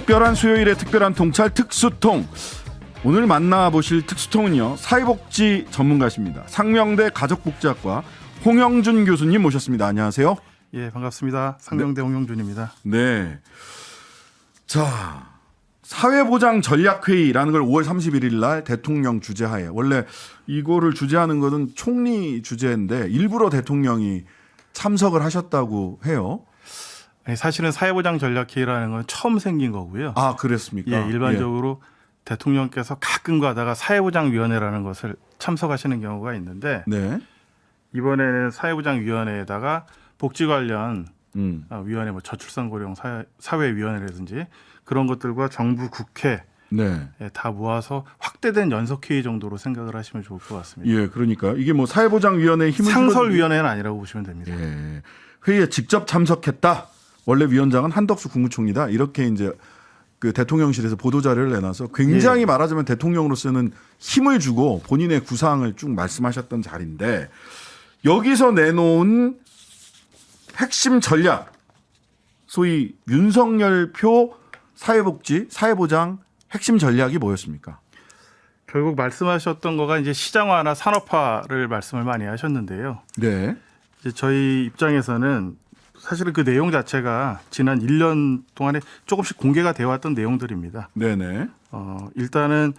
특별한 수요일의 특별한 통찰 특수통. 오늘 만나보실 특수통은요, 사회복지 전문가십니다. 상명대 가족복지학과 홍영준 교수님 모셨습니다. 안녕하세요. 예, 반갑습니다. 상명대 홍영준입니다. 네. 자, 사회보장 전략회의라는 걸 5월 31일 날 대통령 주재하에, 원래 이거를 주재하는 것은 총리 주재인데 일부러 대통령이 참석을 하셨다고 해요. 사실은 사회보장 전략회의라는 건 처음 생긴 거고요. 아, 그랬습니까? 예, 일반적으로 대통령께서 가끔 가다가 사회보장위원회라는 것을 참석하시는 경우가 있는데 네. 이번에는 사회보장위원회에다가 복지 관련 음. 위원회, 뭐 저출산고령 사회위원회라든지 그런 것들과 정부, 국회 네. 다 모아서 확대된 연석회의 정도로 생각을 하시면 좋을 것 같습니다. 예, 그러니까 이게 뭐 사회보장위원회의 힘을 상설위원회는 아니라고 보시면 됩니다. 예. 회의에 직접 참석했다. 원래 위원장은 한덕수 국무총리다. 이렇게 이제 그 대통령실에서 보도자료를 내놔서 굉장히 예. 말하자면 대통령으로서는 힘을 주고 본인의 구상을 쭉 말씀하셨던 자리인데, 여기서 내놓은 핵심 전략, 소위 윤석열표 사회보장 핵심 전략이 뭐였습니까? 결국 말씀하셨던 거가 이제 시장화나 산업화를 말씀을 많이 하셨는데요. 네. 이제 저희 입장에서는 사실은 그 내용 자체가 지난 1년 동안에 조금씩 공개가 되어 왔던 내용들입니다. 네네. 일단은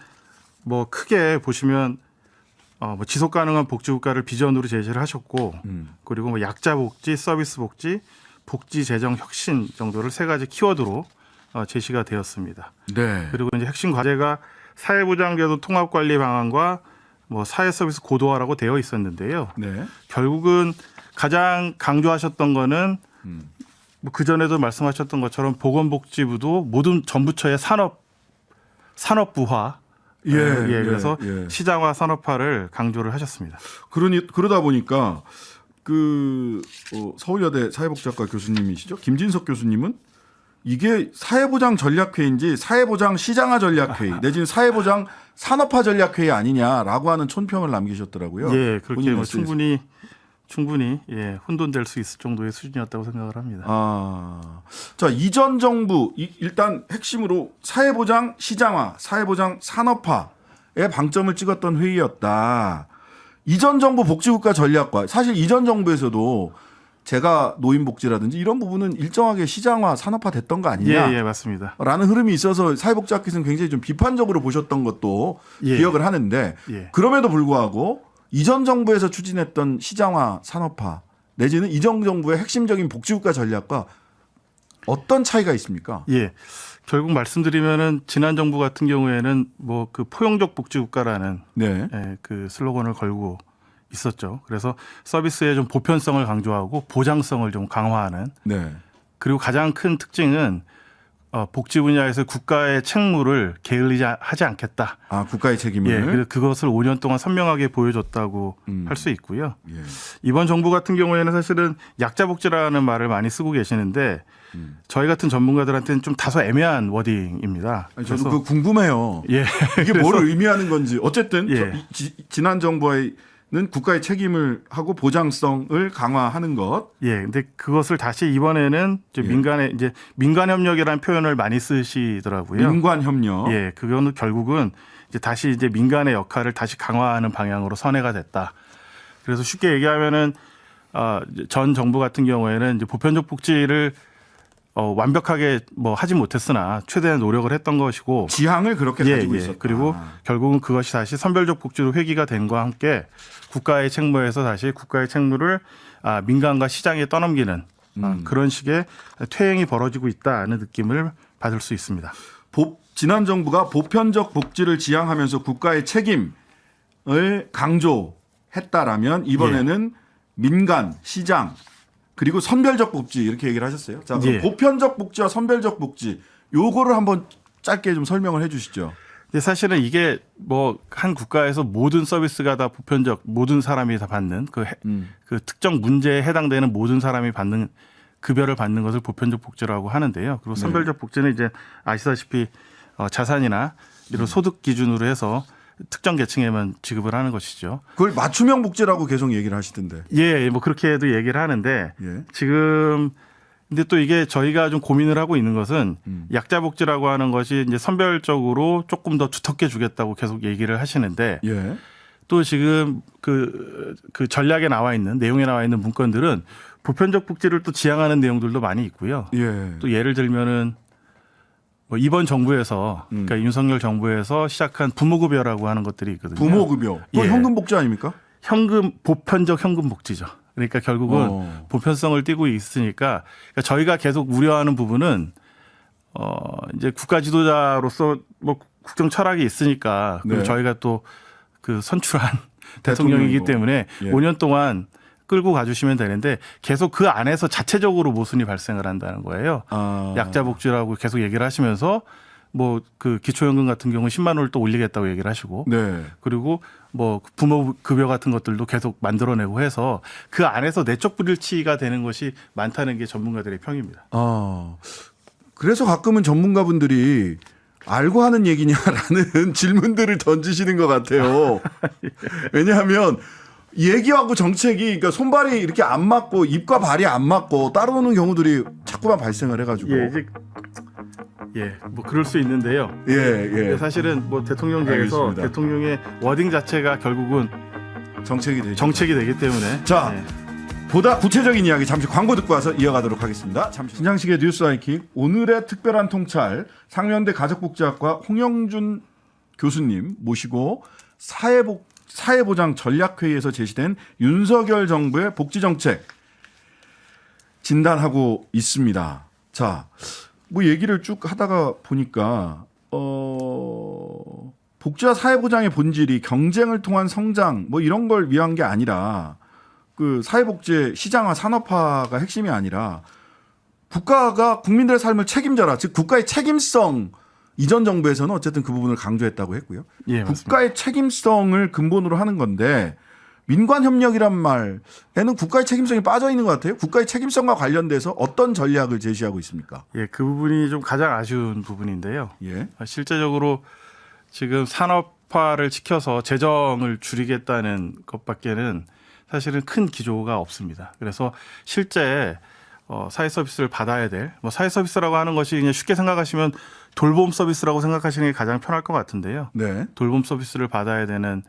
뭐 크게 보시면 뭐 지속 가능한 복지 국가를 비전으로 제시를 하셨고, 그리고 뭐 약자 복지, 서비스 복지, 복지 재정 혁신 정도를 세 가지 키워드로 제시가 되었습니다. 네. 그리고 이제 핵심 과제가 사회보장제도 통합관리 방안과 뭐 사회서비스 고도화라고 되어 있었는데요. 네. 결국은 결국은 가장 강조하셨던 거는 뭐 그전에도 말씀하셨던 것처럼 보건복지부도 모든 전부처의 산업부화, 그래서 시장화 산업화를 강조를 하셨습니다. 그러다 보니까 그 서울여대 사회복지학과 교수님이시죠, 김진석 교수님은 이게 사회보장 전략회의인지 사회보장 시장화 전략회의 내지는 사회보장 산업화 전략회의 아니냐라고 하는 촌평을 남기셨더라고요. 예, 그렇게 뭐 SNS에서. 충분히 혼돈될 수 있을 정도의 수준이었다고 생각을 합니다. 자, 이전 정부 일단 핵심으로 사회보장 시장화, 사회보장 산업화에 방점을 찍었던 회의였다. 이전 정부 복지국가 전략과, 사실 이전 정부에서도 제가 노인복지라든지 이런 부분은 일정하게 시장화, 산업화 됐던 거 아니냐? 예, 맞습니다. 라는 흐름이 있어서 사회복지학회에서는 굉장히 좀 비판적으로 보셨던 것도 기억을 하는데, 그럼에도 불구하고 이전 정부에서 추진했던 시장화, 산업화 내지는 이전 정부의 핵심적인 복지국가 전략과 어떤 차이가 있습니까? 예, 결국 말씀드리면은 지난 정부 같은 경우에는 뭐 그 포용적 복지국가라는 그 슬로건을 걸고 있었죠. 그래서 서비스의 좀 보편성을 강조하고 보장성을 좀 강화하는. 그리고 가장 큰 특징은 복지 분야에서 국가의 책무를 게을리하지 않겠다. 국가의 책임을. 그래서 그것을 5년 동안 선명하게 보여줬다고 할 수 있고요. 이번 정부 같은 경우에는 사실은 약자 복지라는 말을 많이 쓰고 계시는데 저희 같은 전문가들한테는 좀 다소 애매한 워딩입니다. 저도 그거 궁금해요. 이게 뭐를 의미하는 건지. 어쨌든 지난 정부의 국가의 책임을 하고 보장성을 강화하는 것. 근데 그것을 다시 이번에는 민간 협력이라는 표현을 많이 쓰시더라고요. 민관 협력. 그거는 결국은 다시 민간의 역할을 다시 강화하는 방향으로 선회가 됐다. 그래서 쉽게 얘기하면은 전 정부 같은 경우에는 보편적 복지를 완벽하게 뭐 하지 못했으나 최대한 노력을 했던 것이고, 지향을 그렇게 가지고 있었다. 그리고 결국은 그것이 다시 선별적 복지로 회귀가 된과 함께 국가의 책무에서 다시 국가의 책무를 민간과 시장에 떠넘기는 그런 식의 퇴행이 벌어지고 있다는 느낌을 받을 수 있습니다. 지난 정부가 보편적 복지를 지향하면서 국가의 책임을 강조했다라면 이번에는 민간, 시장, 그리고 선별적 복지 이렇게 얘기를 하셨어요. 자, 그럼 보편적 복지와 선별적 복지 요거를 한번 짧게 좀 설명을 해 주시죠. 근데 사실은 이게 뭐 한 국가에서 모든 서비스가 다 보편적, 모든 사람이 다 받는 그 특정 문제에 해당되는 모든 사람이 받는 급여를 받는 것을 보편적 복지라고 하는데요. 그리고 선별적 복지는 이제 아시다시피 자산이나 이런 소득 기준으로 해서 특정 계층에만 지급을 하는 것이죠. 그걸 맞춤형 복지라고 계속 얘기를 하시던데. 뭐 그렇게도 얘기를 하는데 지금 근데 또 이게 저희가 좀 고민을 하고 있는 것은 약자 복지라고 하는 것이 이제 선별적으로 조금 더 두텁게 주겠다고 계속 얘기를 하시는데 예. 또 지금 그 전략에 나와 있는 내용에 나와 있는 문건들은 보편적 복지를 또 지향하는 내용들도 많이 있고요. 예. 또 예를 들면은 뭐 이번 정부에서 그러니까 윤석열 정부에서 시작한 부모급여라고 하는 것들이 있거든요. 부모급여. 또 예. 현금복지 아닙니까? 보편적 현금 복지죠. 그러니까 결국은 보편성을 띠고 있으니까 그러니까 저희가 계속 우려하는 부분은 이제 국가 지도자로서 뭐 국정 철학이 있으니까 그리고 네. 저희가 또 그 선출한 대통령이기 때문에 예. 5년 동안 끌고 가주시면 되는데 계속 그 안에서 자체적으로 모순이 발생을 한다는 거예요. 아. 약자 복지라고 계속 얘기를 하시면서 뭐 그 기초연금 같은 경우 10만 원을 또 올리겠다고 얘기를 하시고 네. 그리고 뭐 부모 급여 같은 것들도 계속 만들어내고 해서 그 안에서 내적 불일치가 되는 것이 많다는 게 전문가들의 평입니다. 그래서 가끔은 전문가분들이 알고 하는 얘기냐라는 질문들을 던지시는 것 같아요. 왜냐하면 얘기하고 정책이 그러니까 손발이 이렇게 안 맞고 입과 발이 안 맞고 따라오는 경우들이 자꾸만 발생을 해가지고. 뭐 그럴 수 있는데요. 예. 사실은 뭐 대통령제에서 알겠습니다. 대통령의 워딩 자체가 결국은 정책이 되기 때문에 자. 보다 구체적인 이야기 잠시 광고 듣고 와서 이어가도록 하겠습니다. 잠시 신장식의 뉴스 하이킥 오늘의 특별한 통찰 상명대 가족복지학과 홍영준 교수님 모시고 사회보장 전략회의에서 제시된 윤석열 정부의 복지정책 진단하고 있습니다. 자, 뭐 얘기를 쭉 하다가 보니까 복지와 사회보장의 본질이 경쟁을 통한 성장 뭐 이런 걸 위한 게 아니라 그 사회복지 시장화 산업화가 핵심이 아니라 국가가 국민들의 삶을 책임져라. 즉 국가의 책임성 이전 정부에서는 어쨌든 그 부분을 강조했다고 했고요. 예, 맞습니다. 국가의 책임성을 근본으로 하는 건데 민관 협력이란 말에는 국가의 책임성이 빠져 있는 것 같아요. 국가의 책임성과 관련돼서 어떤 전략을 제시하고 있습니까? 예, 그 부분이 좀 가장 아쉬운 부분인데요. 예. 실제적으로 지금 산업화를 지켜서 재정을 줄이겠다는 것밖에는 사실은 큰 기조가 없습니다. 그래서 실제 사회 서비스를 받아야 될 뭐 사회 서비스라고 하는 것이 그냥 쉽게 생각하시면 돌봄 서비스라고 생각하시는 게 가장 편할 것 같은데요. 네. 돌봄 서비스를 받아야 되는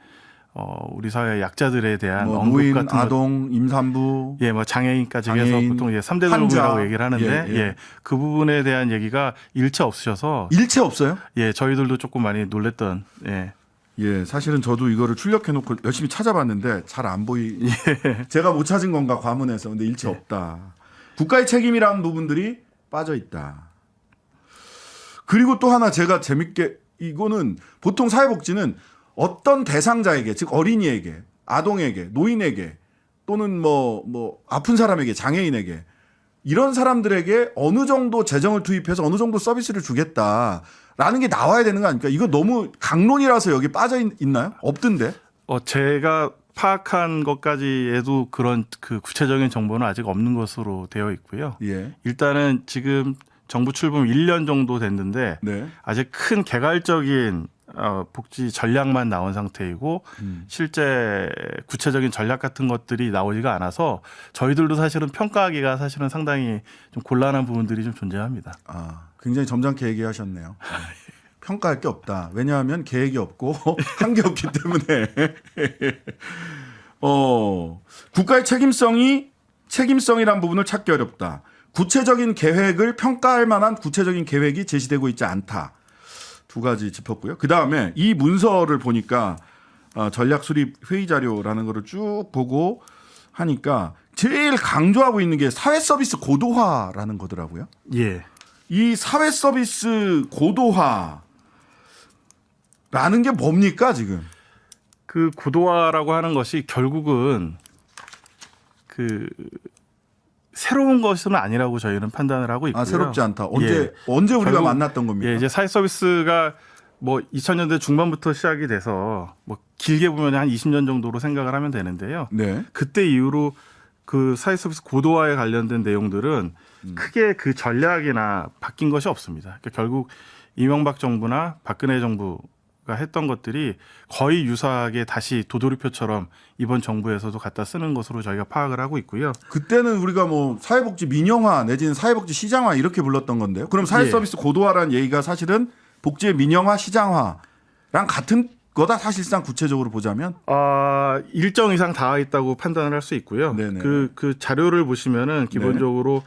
우리 사회 약자들에 대한 뭐 언급 노인, 같은 아동, 임산부, 뭐 장애인까지 장애인, 해서 보통 이제 3대 환자. 돌봄이라고 얘기를 하는데 예. 그 부분에 대한 얘기가 일체 없으셔서 일체 없어요? 저희들도 조금 많이 놀랬던 예, 사실은 저도 이거를 출력해놓고 열심히 찾아봤는데 잘 안 제가 못 찾은 건가 과문해서 근데 일체 없다. 국가의 책임이라는 부분들이 빠져 있다. 그리고 또 하나 제가 재밌게 이거는 보통 사회복지는 어떤 대상자에게 즉 어린이에게, 아동에게, 노인에게 또는 뭐 아픈 사람에게, 장애인에게 이런 사람들에게 어느 정도 재정을 투입해서 어느 정도 서비스를 주겠다라는 게 나와야 되는 거 아닙니까? 이거 너무 강론이라서 여기 빠져 있나요? 없던데. 제가 파악한 것까지에도 그런 그 구체적인 정보는 아직 없는 것으로 되어 있고요. 예. 일단은 지금 정부 출범 1년 정도 됐는데 네. 아직 큰 개괄적인 복지 전략만 나온 상태이고 실제 구체적인 전략 같은 것들이 나오지가 않아서 저희들도 사실은 평가하기가 사실은 상당히 좀 곤란한 부분들이 좀 존재합니다. 굉장히 점잖게 얘기하셨네요. 평가할 게 없다. 왜냐하면 계획이 없고 한 게 없기 때문에 국가의 책임성이란 부분을 찾기 어렵다. 구체적인 계획을 평가할 만한 구체적인 계획이 제시되고 있지 않다. 두 가지 짚었고요. 그 다음에 이 문서를 보니까 전략 수립 회의 자료라는 거를 쭉 보고 하니까 제일 강조하고 있는 게 사회 서비스 고도화라는 거더라고요. 예. 이 사회 서비스 고도화라는 게 뭡니까 지금? 그 고도화라고 하는 것이 결국은 그 새로운 것은 아니라고 저희는 판단을 하고 있고요. 새롭지 않다. 언제 우리가 만났던 겁니까? 이제 사회 서비스가 뭐 2000년대 중반부터 시작이 돼서 뭐 길게 보면 한 20년 정도로 생각을 하면 되는데요. 네. 그때 이후로 그 사회 서비스 고도화에 관련된 내용들은 크게 그 전략이나 바뀐 것이 없습니다. 그러니까 결국 이명박 정부나 박근혜 정부가 했던 것들이 거의 유사하게 다시 도돌이표처럼 이번 정부에서도 갖다 쓰는 것으로 저희가 파악을 하고 있고요. 그때는 우리가 뭐 사회복지 민영화 내지는 사회복지 시장화 이렇게 불렀던 건데요. 그럼 사회서비스 고도화라는 얘기가 사실은 복지의 민영화 시장화랑 같은 거다 사실상 구체적으로 보자면 일정 이상 닿아 있다고 판단을 할 수 있고요. 네네. 그 자료를 보시면은 기본적으로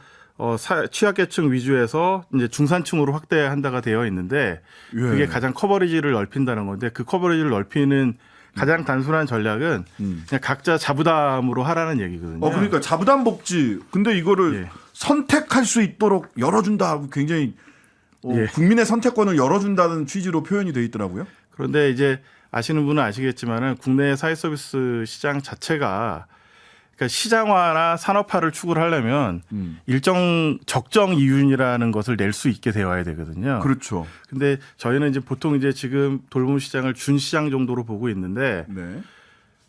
취약계층 위주에서 이제 중산층으로 확대한다가 되어 있는데 예. 그게 가장 커버리지를 넓힌다는 건데 그 커버리지를 넓히는 가장 단순한 전략은 그냥 각자 자부담으로 하라는 얘기거든요. 그러니까 자부담 복지. 근데 이거를 예. 선택할 수 있도록 열어준다 하고 굉장히 예. 국민의 선택권을 열어준다는 취지로 표현이 돼 있더라고요. 그런데 이제 아시는 분은 아시겠지만은 국내 사회서비스 시장 자체가 그러니까 시장화나 산업화를 추구를 하려면 일정 적정 이윤이라는 것을 낼 수 있게 되어야 되거든요. 그렇죠. 근데 저희는 이제 보통 이제 지금 돌봄 시장을 준시장 정도로 보고 있는데 네.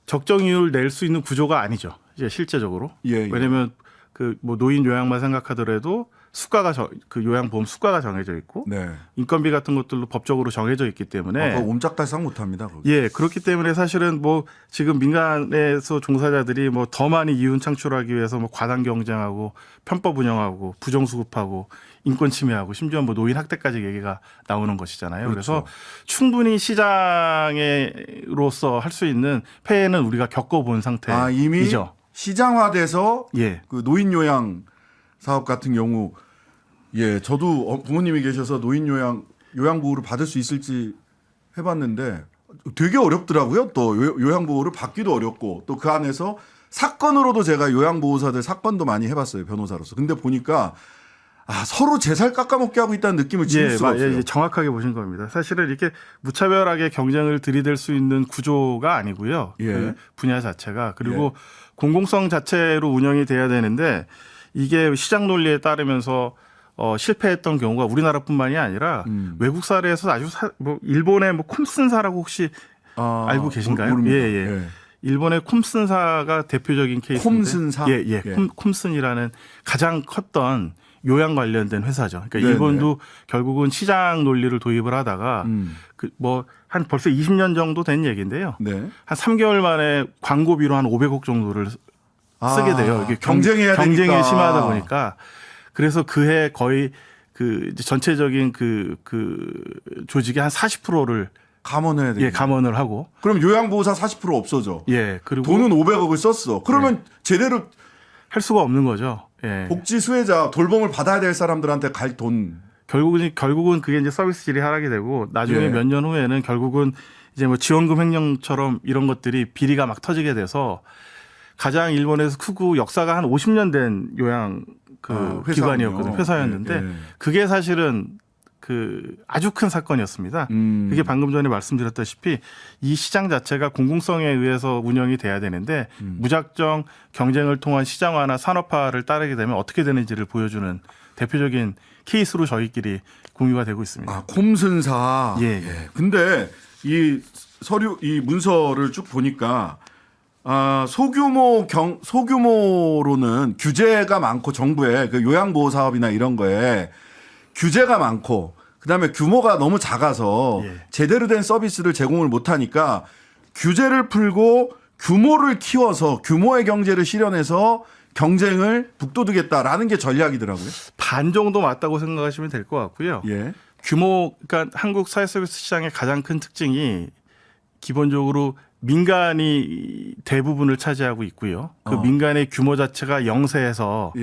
적정 이윤을 낼 수 있는 구조가 아니죠. 이제 실제적으로. 예. 왜냐하면 그 뭐 노인 요양만 생각하더라도 수가가 그 요양보험 수가가 정해져 있고 네. 인건비 같은 것들도 법적으로 정해져 있기 때문에 옴짝달싹 못합니다. 거기. 예, 그렇기 때문에 사실은 뭐 지금 민간에서 종사자들이 뭐 더 많이 이윤 창출하기 위해서 뭐 과당 경쟁하고 편법 운영하고 부정수급하고 인권 침해하고 심지어 뭐 노인 학대까지 얘기가 나오는 것이잖아요. 그렇죠. 그래서 충분히 시장으로서 할 수 있는 폐해는 우리가 겪어본 상태이죠. 이미 시장화돼서 예. 그 노인 요양 사업 같은 경우 저도 부모님이 계셔서 노인 요양보호를 받을 수 있을지 해봤는데 되게 어렵더라고요. 또 요양보호를 받기도 어렵고 또 그 안에서 사건으로도 제가 요양보호사들 사건도 많이 해봤어요. 변호사로서. 근데 보니까 서로 제 살 깎아먹게 하고 있다는 느낌을 지울 수가 없어요. 정확하게 보신 겁니다. 사실은 이렇게 무차별하게 경쟁을 들이댈 수 있는 구조가 아니고요. 예. 그 분야 자체가. 그리고 공공성 자체로 운영이 돼야 되는데 이게 시장 논리에 따르면서 실패했던 경우가 우리나라뿐만이 아니라 외국 사례에서 아주 뭐 일본의 뭐 콤슨사라고 혹시 알고 계신가요? 모릅니다. 예. 일본의 콤슨사가 대표적인 케이스인데 콤슨사? 예. 콤슨이라는 가장 컸던 요양 관련된 회사죠. 그러니까 네네. 일본도 결국은 시장 논리를 도입을 하다가 한 벌써 20년 정도 된 얘기인데요. 네. 한 3개월 만에 광고비로 한 500억 정도를 쓰게 돼요. 이게 경쟁이 심하다 보니까 그래서 그해 거의 그 이제 전체적인 그 조직의 한 40%를 감원해야 돼요. 감원을 하고. 그럼 요양보호사 40% 없어져. 그리고 돈은 500억을 썼어. 그러면 제대로 할 수가 없는 거죠. 복지 수혜자 돌봄을 받아야 될 사람들한테 갈 돈. 결국은 그게 이제 서비스 질이 하락이 되고 나중에 몇 년 후에는 결국은 이제 뭐 지원금 횡령처럼 이런 것들이 비리가 막 터지게 돼서 가장 일본에서 크고 역사가 한 50년 된 요양 기관이었거든요. 회사였는데 그게 사실은 그 아주 큰 사건이었습니다. 그게 방금 전에 말씀드렸다시피 이 시장 자체가 공공성에 의해서 운영이 돼야 되는데 무작정 경쟁을 통한 시장화나 산업화를 따르게 되면 어떻게 되는지를 보여주는 대표적인 케이스로 저희끼리 공유가 되고 있습니다. 콤슨사. 예. 근데 이 문서를 쭉 보니까 소규모로는 규제가 많고 정부의 그 요양보호 사업이나 이런 거에 규제가 많고 그다음에 규모가 너무 작아서 제대로 된 서비스를 제공을 못하니까 규제를 풀고 규모를 키워서 규모의 경제를 실현해서 경쟁을 북돋우겠다라는 게 전략이더라고요. 반 정도 맞다고 생각하시면 될 것 같고요. 그러니까 한국 사회서비스 시장의 가장 큰 특징이 기본적으로 민간이 대부분을 차지하고 있고요. 그 민간의 규모 자체가 영세해서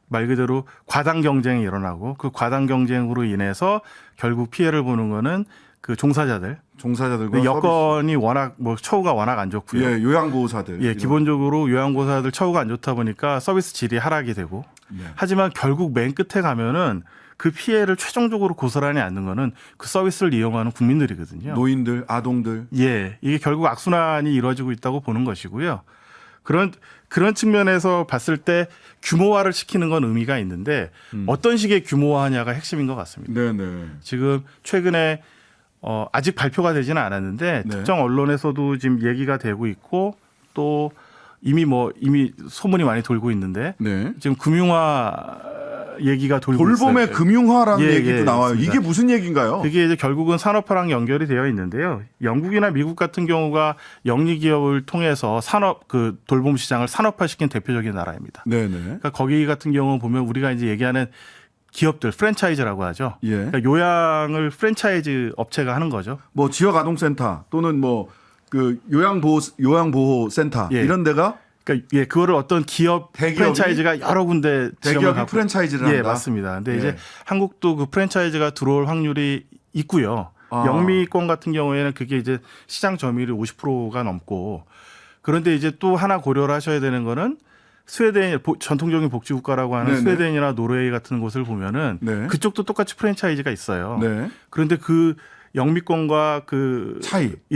말 그대로 과당 경쟁이 일어나고 그 과당 경쟁으로 인해서 결국 피해를 보는 거는 그 종사자들과 여건이 워낙 뭐 처우가 워낙 안 좋고요. 요양보호사들. 기본적으로 요양보호사들 처우가 안 좋다 보니까 서비스 질이 하락이 되고 하지만 결국 맨 끝에 가면은 그 피해를 최종적으로 고스란히 안는 거는 그 서비스를 이용하는 국민들이거든요. 노인들, 아동들. 이게 결국 악순환이 이루어지고 있다고 보는 것이고요. 그런 측면에서 봤을 때 규모화를 시키는 건 의미가 있는데 어떤 식의 규모화냐가 핵심인 것 같습니다. 네네. 지금 최근에 아직 발표가 되지는 않았는데 특정 언론에서도 지금 얘기가 되고 있고 또 이미 소문이 많이 돌고 있는데 지금 금융화 얘기가 돌고 돌봄의 있어요. 금융화라는 예, 얘기도 예, 나와요. 맞습니다. 이게 무슨 얘기인가요? 그게 이제 결국은 산업화랑 연결이 되어 있는데요. 영국이나 미국 같은 경우가 영리 기업을 통해서 산업 그 돌봄 시장을 산업화시킨 대표적인 나라입니다. 네네. 그러니까 거기 같은 경우 보면 우리가 이제 얘기하는 기업들 프랜차이즈라고 하죠. 예. 그러니까 요양을 프랜차이즈 업체가 하는 거죠. 뭐 지역 아동센터 또는 뭐 그 요양보호 센터 예. 이런 데가 그러니까 예, 그거를 어떤 기업 대기업이? 프랜차이즈가 여러 군데 지점을 대기업이 갖고 프랜차이즈를 예, 한다. 맞습니다. 근데 예. 이제 한국도 그 프랜차이즈가 들어올 확률이 있고요. 아. 영미권 같은 경우에는 그게 이제 시장 점유율이 50%가 넘고 그런데 이제 또 하나 고려를 하셔야 되는 거는 스웨덴 전통적인 복지국가라고 하는 네네. 스웨덴이나 노르웨이 같은 곳을 보면은 네. 그쪽도 똑같이 프랜차이즈가 있어요. 네. 그런데 그 영미권과 그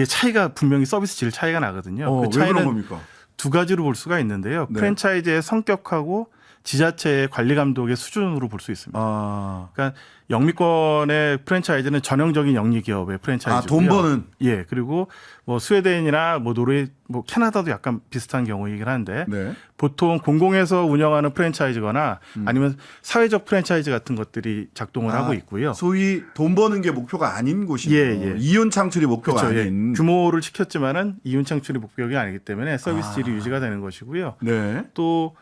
차이가 분명히 서비스 질 차이가 나거든요. 그 왜 그런 차이는 겁니까? 두 가지로 볼 수가 있는데요. 네. 프랜차이즈의 성격하고 지자체의 관리 감독의 수준으로 볼 수 있습니다. 아, 그러니까 영미권의 프랜차이즈는 전형적인 영리 기업의 프랜차이즈고요. 돈 버는. 예, 그리고 뭐 스웨덴이나 뭐 노르웨이, 뭐 캐나다도 약간 비슷한 경우이긴 한데 네. 보통 공공에서 운영하는 프랜차이즈거나 아니면 사회적 프랜차이즈 같은 것들이 작동을 하고 있고요. 소위 돈 버는 게 목표가 아닌 곳이에요. 예, 예. 이윤 창출이 목표가 그렇죠. 예. 아닌. 규모를 시켰지만은 이윤 창출이 목적이 아니기 때문에 서비스 질이 유지가 되는 것이고요. 네. 또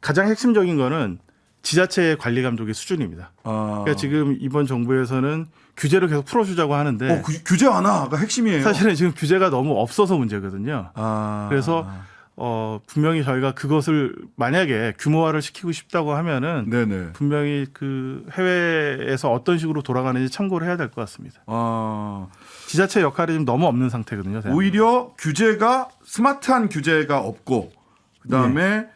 가장 핵심적인 거는 지자체의 관리 감독의 수준입니다. 그러니까 지금 이번 정부에서는 규제를 계속 풀어주자고 하는데 규제 완화가 핵심이에요. 사실은 지금 규제가 너무 없어서 문제거든요. 그래서 분명히 저희가 그것을 만약에 규모화를 시키고 싶다고 하면은 네네. 분명히 그 해외에서 어떤 식으로 돌아가는지 참고를 해야 될 것 같습니다. 지자체 역할이 지금 너무 없는 상태거든요. 오히려 규제가 스마트한 규제가 없고 그다음에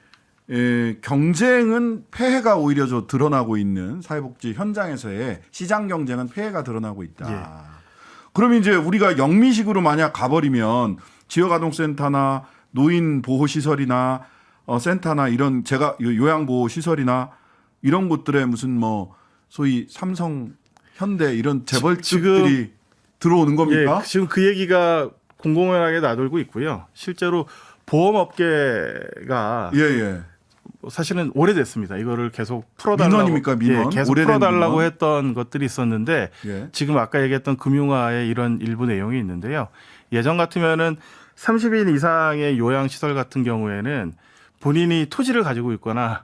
경쟁은 폐해가 오히려 좀 드러나고 있는 사회복지 현장에서의 시장 경쟁은 폐해가 드러나고 있다. 예. 그러면 이제 우리가 영미식으로 만약 가버리면 지역아동센터나 노인보호시설이나 센터나 이런 제가 요양보호시설이나 이런 곳들에 무슨 뭐 소위 삼성, 현대 이런 재벌집들이 들어오는 겁니까? 예, 지금 그 얘기가 공공연하게 나돌고 있고요. 실제로 보험업계가 예. 사실은 오래됐습니다. 이거를 계속 풀어달라고 민원입니까, 민원? 예, 계속 오래된 풀어달라고 민원? 했던 것들이 있었는데 예. 지금 아까 얘기했던 금융화의 이런 일부 내용이 있는데요. 예전 같으면은 30인 이상의 요양시설 같은 경우에는 본인이 토지를 가지고 있거나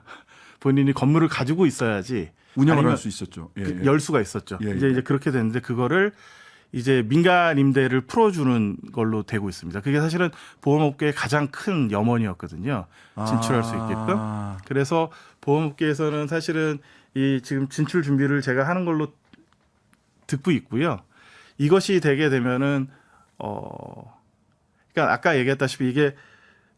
본인이 건물을 가지고 있어야지 운영을 아니면 할 수 있었죠. 예. 열 수가 있었죠. 예, 이제 그렇게 됐는데 그거를 이제 민간 임대를 풀어주는 걸로 되고 있습니다. 그게 사실은 보험업계의 가장 큰 염원이었거든요. 진출할 수 있게끔. 그래서 보험업계에서는 사실은 이 지금 진출 준비를 제가 하는 걸로 듣고 있고요. 이것이 되게 되면은 그러니까 아까 얘기했다시피 이게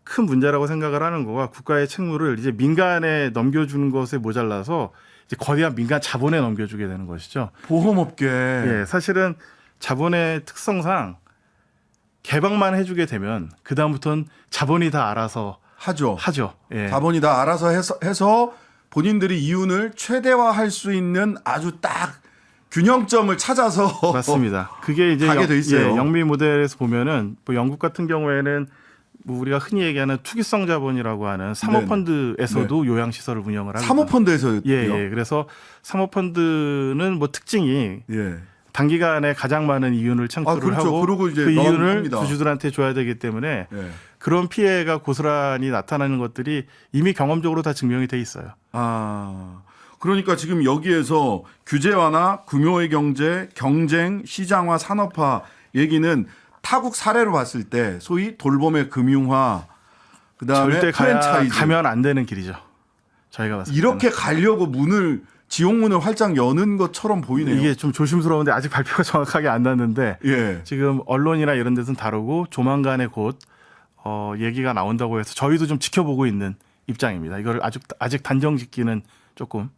큰 문제라고 생각을 하는 거가 국가의 책무를 이제 민간에 넘겨주는 것에 모자라서 이제 거대한 민간 자본에 넘겨주게 되는 것이죠. 보험업계. 예, 사실은 자본의 특성상 개방만 해주게 되면 그 다음부터는 자본이 다 알아서 하죠. 예. 자본이 다 알아서 해서 본인들이 이윤을 최대화할 수 있는 아주 딱 균형점을 찾아서 맞습니다. 그게 이제 가게 돼 있어요. 영미 모델에서 보면은 뭐 영국 같은 경우에는 뭐 우리가 흔히 얘기하는 투기성 자본이라고 하는 사모펀드에서도 요양시설을 운영을 합니다. 사모펀드에서요. 예. 그래서 사모펀드는 뭐 특징이 단기간에 가장 많은 이윤을 창출을 하고 그러고 이제 그 이윤을 합니다. 주주들한테 줘야 되기 때문에 그런 피해가 고스란히 나타나는 것들이 이미 경험적으로 다 증명이 돼 있어요. 그러니까 지금 여기에서 규제 완화, 금융의 경제, 경쟁, 시장화, 산업화 얘기는 타국 사례로 봤을 때 소위 돌봄의 금융화, 그다음에 절대 프랜차이즈 가면 안 되는 길이죠. 저희가 봤을 때 이렇게 가려고 지옥문을 활짝 여는 것처럼 보이네요. 이게 좀 조심스러운데 아직 발표가 정확하게 안 났는데 지금 언론이나 이런 데서는 다루고 조만간에 곧 얘기가 나온다고 해서 저희도 좀 지켜보고 있는 입장입니다. 이걸 아직 단정짓기는 조금.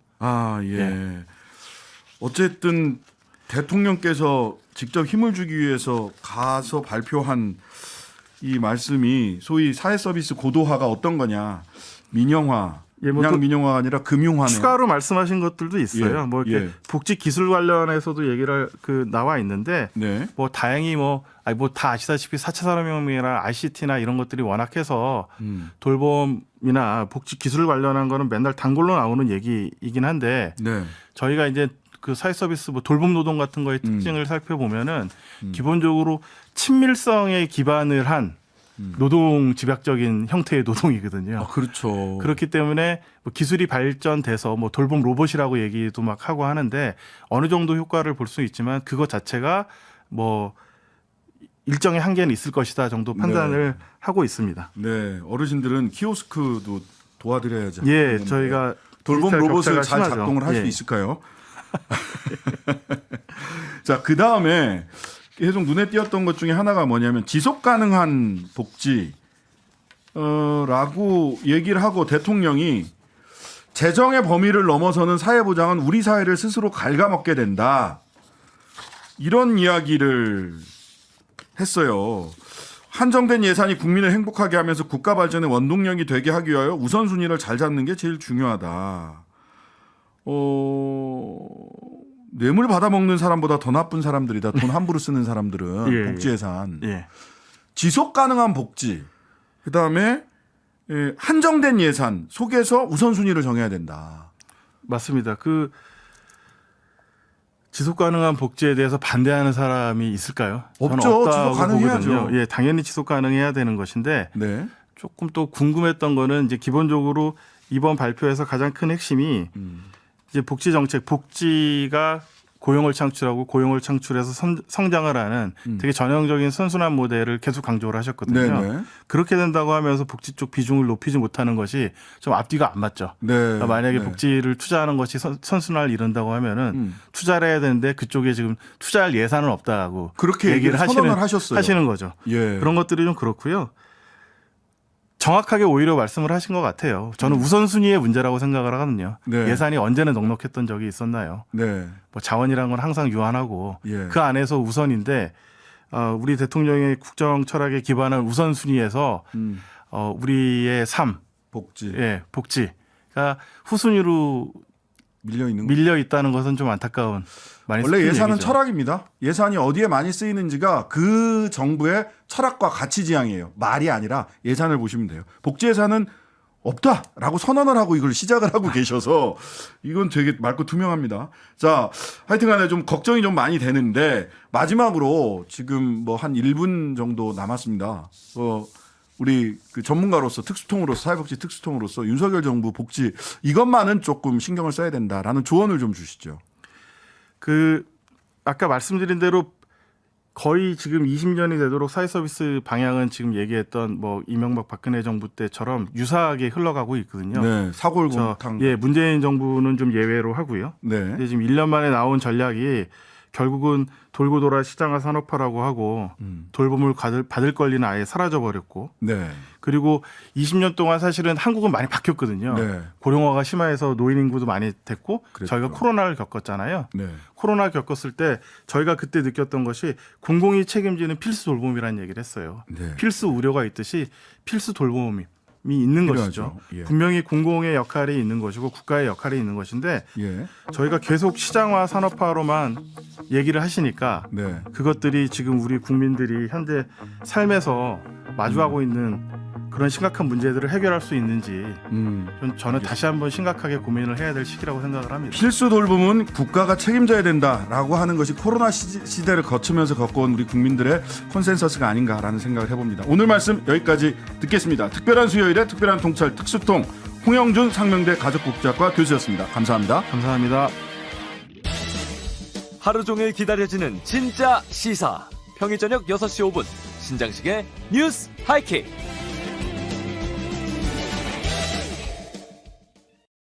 어쨌든 대통령께서 직접 힘을 주기 위해서 가서 발표한 이 말씀이 소위 사회 서비스 고도화가 어떤 거냐, 민영화, 예, 뭐 그냥 민영화가 아니라 금융화네요. 추가로 말씀하신 것들도 있어요. 예, 뭐 이렇게 예. 복지 기술 관련해서도 얘기를 나와 있는데 네. 뭐 다행히 뭐 다 아시다시피 4차 산업혁명이나 ICT나 이런 것들이 워낙해서 돌봄이나 복지 기술 관련한 거는 맨날 단골로 나오는 얘기이긴 한데 네. 저희가 이제 그 사회 서비스 뭐 돌봄 노동 같은 거의 특징을 살펴보면은 기본적으로 친밀성에 기반을 한 노동 집약적인 형태의 노동이거든요. 아, 그렇죠. 그렇기 때문에 뭐 기술이 발전돼서 뭐 돌봄 로봇이라고 얘기도 막 하고 하는데 어느 정도 효과를 볼 수 있지만 그것 자체가 뭐 일정의 한계는 있을 것이다 정도 판단을 하고 있습니다. 네, 어르신들은 키오스크도 도와드려야죠. 예, 저희가 돌봄 디지털 로봇을 격차가 잘 심하죠. 작동을 할 수 예. 있을까요? 자, 그 다음에 계속 눈에 띄었던 것 중에 하나가 뭐냐면 지속 가능한 복지 라고 얘기를 하고 대통령이 재정의 범위를 넘어서는 사회보장은 우리 사회를 스스로 갉아먹게 된다. 이런 이야기를 했어요. 한정된 예산이 국민을 행복하게 하면서 국가 발전의 원동력이 되게 하기 위하여 우선순위를 잘 잡는 게 제일 중요하다. 뇌물 받아먹는 사람보다 더 나쁜 사람들이다. 돈 함부로 쓰는 사람들은 예, 복지 예산. 예. 지속 가능한 복지. 그다음에 한정된 예산 속에서 우선순위를 정해야 된다. 맞습니다. 그 지속 가능한 복지에 대해서 반대하는 사람이 있을까요? 저는 없죠. 없다고 지속 가능해야죠. 보거든요. 예, 당연히 지속 가능해야 되는 것인데 네. 조금 또 궁금했던 거는 이제 기본적으로 이번 발표에서 가장 큰 핵심이 이제 복지 정책, 복지가 고용을 창출하고 고용을 창출해서 성장을 하는 되게 전형적인 선순환 모델을 계속 강조를 하셨거든요. 네네. 그렇게 된다고 하면서 복지 쪽 비중을 높이지 못하는 것이 좀 앞뒤가 안 맞죠. 네. 그러니까 만약에 네. 복지를 투자하는 것이 선순환을 이룬다고 하면은 투자를 해야 되는데 그쪽에 지금 투자할 예산은 없다고 그렇게 얘기를 선언을 하셨어요. 하시는 거죠. 예. 그런 것들이 좀 그렇고요. 정확하게 오히려 말씀을 하신 것 같아요. 저는 우선순위의 문제라고 생각을 하거든요. 네. 예산이 언제는 넉넉했던 적이 있었나요? 네. 뭐 자원이라는 건 항상 유한하고 예. 그 안에서 우선인데 우리 대통령의 국정 철학에 기반한 우선순위에서 우리의 삶, 복지 예, 복지가 후순위로 밀려 있다는 것은 좀 안타까운 많이 원래 슬픈 예산은 얘기죠. 철학입니다. 예산이 어디에 많이 쓰이는지가 그 정부의 철학과 가치지향이에요. 말이 아니라 예산을 보시면 돼요. 복지 예산은 없다라고 선언을 하고 이걸 시작을 하고 계셔서 이건 되게 맑고 투명합니다. 자, 하여튼간에 좀 걱정이 좀 많이 되는데 마지막으로 지금 뭐 한 1분 정도 남았습니다. 우리 그 전문가로서 특수통으로서 사회복지 특수통으로서 윤석열 정부 복지 이것만은 조금 신경을 써야 된다라는 조언을 좀 주시죠. 그 아까 말씀드린 대로 거의 지금 20년이 되도록 사회 서비스 방향은 지금 얘기했던 뭐 이명박 박근혜 정부 때처럼 유사하게 흘러가고 있거든요. 네, 사골곰탕. 예, 문재인 정부는 좀 예외로 하고요. 네. 근데 지금 1년 만에 나온 전략이 결국은 돌고 돌아 시장화 산업화라고 하고 돌봄을 받을 권리는 아예 사라져 버렸고, 네. 그리고 20년 동안 사실은 한국은 많이 바뀌었거든요. 네. 고령화가 심화해서 노인 인구도 많이 됐고, 그랬죠. 저희가 코로나를 겪었잖아요. 네. 코로나 겪었을 때 저희가 그때 느꼈던 것이 공공이 책임지는 필수 돌봄이라는 얘기를 했어요. 네. 필수 의료가 있듯이 필수 돌봄이 있는 필요하죠. 것이죠. 예. 분명히 공공의 역할이 있는 것이고 국가의 역할이 있는 것인데 예. 저희가 계속 시장화 산업화로만 얘기를 하시니까 네. 그것들이 지금 우리 국민들이 현재 삶에서 마주하고 있는 그런 심각한 문제들을 해결할 수 있는지 저는 다시 한번 심각하게 고민을 해야 될 시기라고 생각을 합니다. 필수 돌봄은 국가가 책임져야 된다라고 하는 것이 코로나 시대를 거치면서 겪어온 우리 국민들의 컨센서스가 아닌가라는 생각을 해봅니다. 오늘 말씀 여기까지 듣겠습니다. 특별한 수요일에 특별한 통찰 특수통 홍영준 상명대 가족복지학과 교수였습니다. 감사합니다. 감사합니다. 하루 종일 기다려지는 진짜 시사. 평일 저녁 6시 5분 신장식의 뉴스 하이킥.